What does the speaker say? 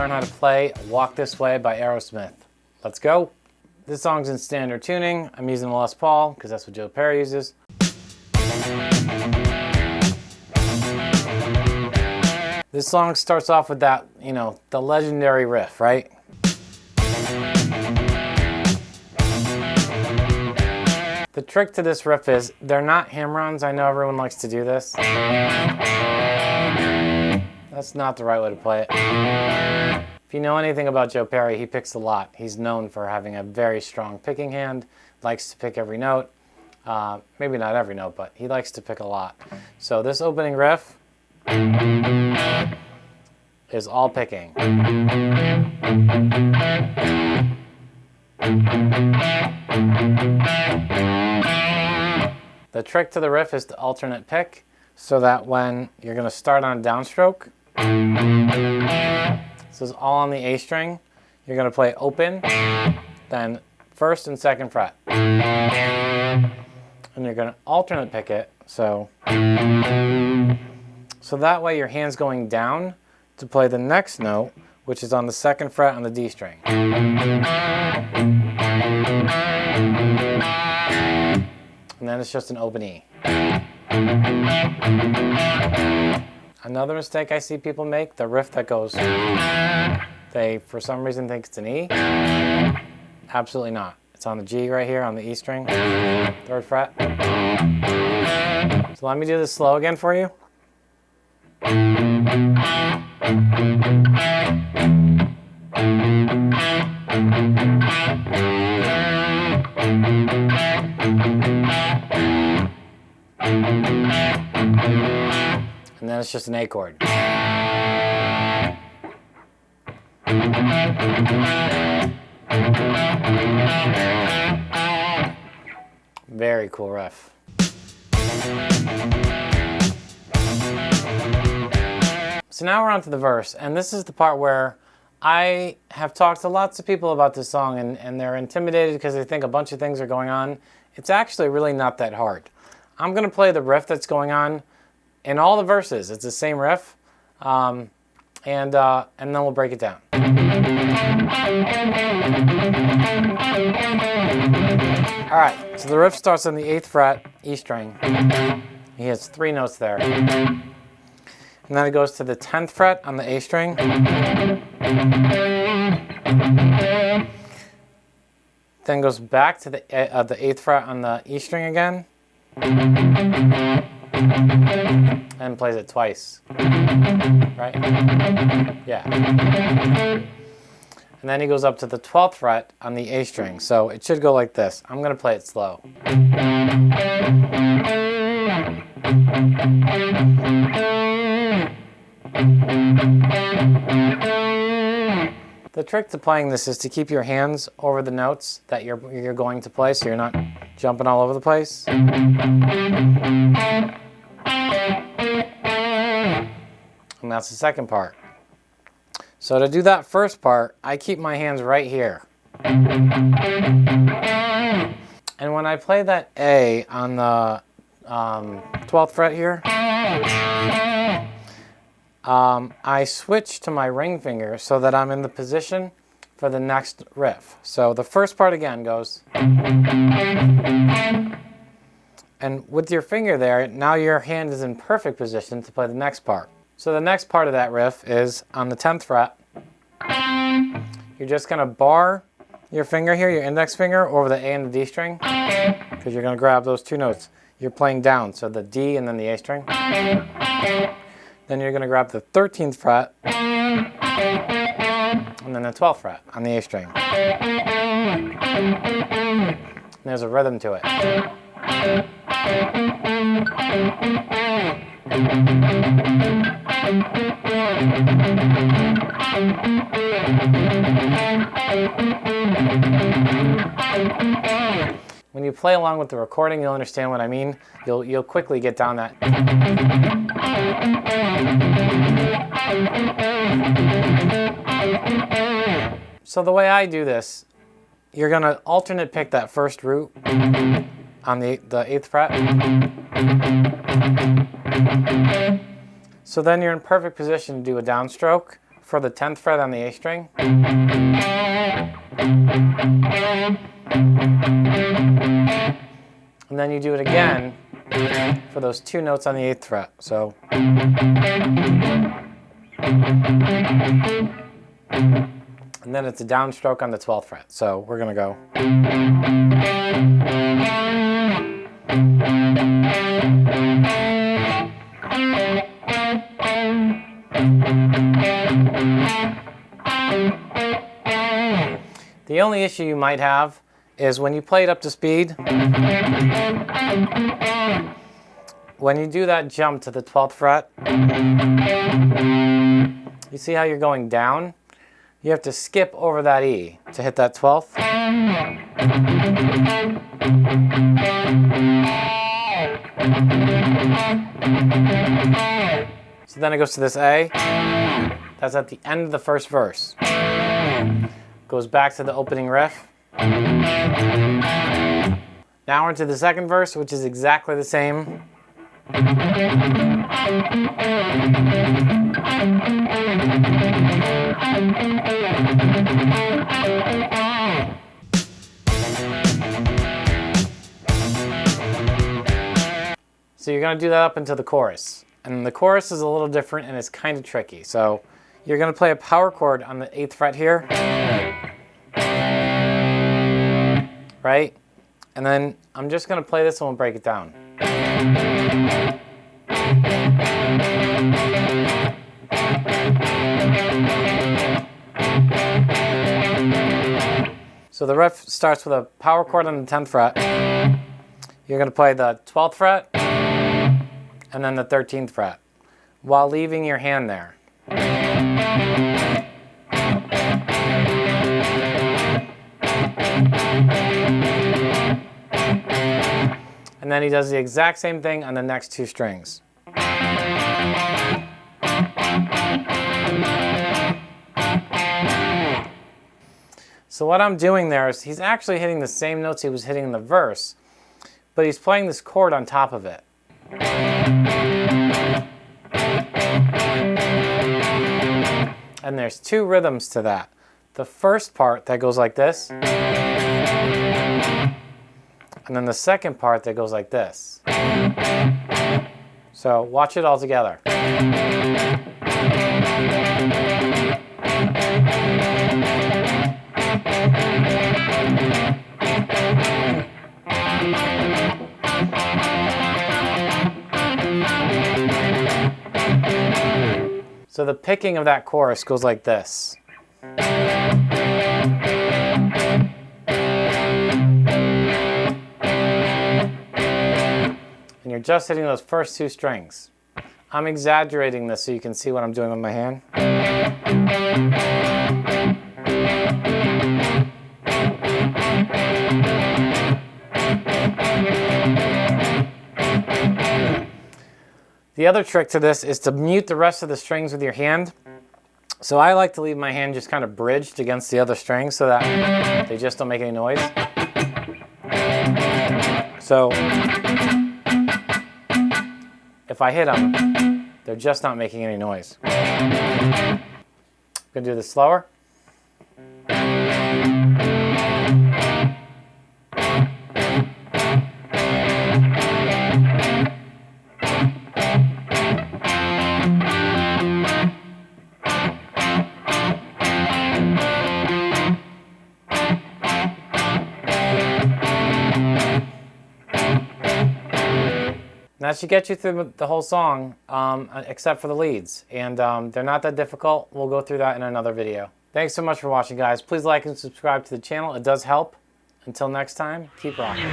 learn how to play Walk This Way by Aerosmith. Let's go. This song's in standard tuning. I'm using the Les Paul because that's what Joe Perry uses. This song starts off with that, you know, the legendary riff, right? The trick to this riff is they're not hammer-ons. I know everyone likes to do this. That's not the right way to play it. If you know anything about Joe Perry, he picks a lot. He's known for having a very strong picking hand, likes to pick every note. Maybe not every note, but he likes to pick a lot. So this opening riff is all picking. The trick to the riff is to alternate pick so that when you're going to start on a downstroke, this is all on the A string, you're going to play open, then first and second fret. And you're going to alternate pick it, so that way your hand's going down to play the next note, which is on the second fret on the D string. And then it's just an open E. Another mistake I see people make, the riff that goes, they for some reason think it's an E. Absolutely not. It's on the G right here on the E string, third fret. So let me do this slow again for you. And then it's just an A chord. Very cool riff. So now we're on to the verse, and this is the part where I have talked to lots of people about this song and they're intimidated because they think a bunch of things are going on. It's actually really not that hard. I'm going to play the riff that's going on in all the verses. It's the same riff, and then we'll break it down. All right, so the riff starts on the 8th fret, E string. He has 3 notes there. And then it goes to the 10th fret on the A string. Then goes back to the 8th fret on the E string again. And plays it twice. Right? Yeah. And then he goes up to the 12th fret on the A string. So it should go like this. I'm going to play it slow. The trick to playing this is to keep your hands over the notes that you're going to play so you're not jumping all over the place. And that's the second part. So to do that first part, I keep my hands right here. And when I play that A on the 12th fret here, I switch to my ring finger so that I'm in the position for the next riff. So the first part again goes, and with your finger there, now your hand is in perfect position to play the next part. So the next part of that riff is on the 10th fret. You're just going to bar your finger here, your index finger, over the A and the D string, because you're going to grab those 2 notes. You're playing down, so the D and then the A string. Then you're going to grab the 13th fret, and then the 12th fret on the A string. And there's a rhythm to it. When you play along with the recording, you'll understand what I mean. You'll quickly get down that. So the way I do this, you're going to alternate pick that first root on the 8th fret. So then you're in perfect position to do a downstroke for the 10th fret on the A string. And then you do it again for those 2 notes on the 8th fret. So. And then it's a downstroke on the 12th fret. So we're going to go. The only issue you might have is when you play it up to speed, when you do that jump to the 12th fret, you see how you're going down? You have to skip over that E to hit that 12th. So then it goes to this A. That's at the end of the first verse. Goes back to the opening riff. Now we're into the second verse, which is exactly the same. So you're going to do that up into the chorus. And the chorus is a little different and it's kind of tricky. So you're going to play a power chord on the 8th fret here. Right? And then I'm just going to play this and we'll break it down. So the riff starts with a power chord on the 10th fret. You're going to play the 12th fret and then the 13th fret while leaving your hand there. And then he does the exact same thing on the next 2 strings. So what I'm doing there is he's actually hitting the same notes he was hitting in the verse, but he's playing this chord on top of it. And there's 2 rhythms to that. The first part that goes like this, and then the second part that goes like this. So watch it all together. So the picking of that chorus goes like this. And you're just hitting those first 2 strings. I'm exaggerating this so you can see what I'm doing with my hand. The other trick to this is to mute the rest of the strings with your hand. So I like to leave my hand just kind of bridged against the other strings so that they just don't make any noise. So if I hit them, they're just not making any noise. I'm going to do this slower. And that should get you through the whole song, except for the leads. And they're not that difficult. We'll go through that in another video. Thanks so much for watching, guys. Please like and subscribe to the channel. It does help. Until next time, keep rocking.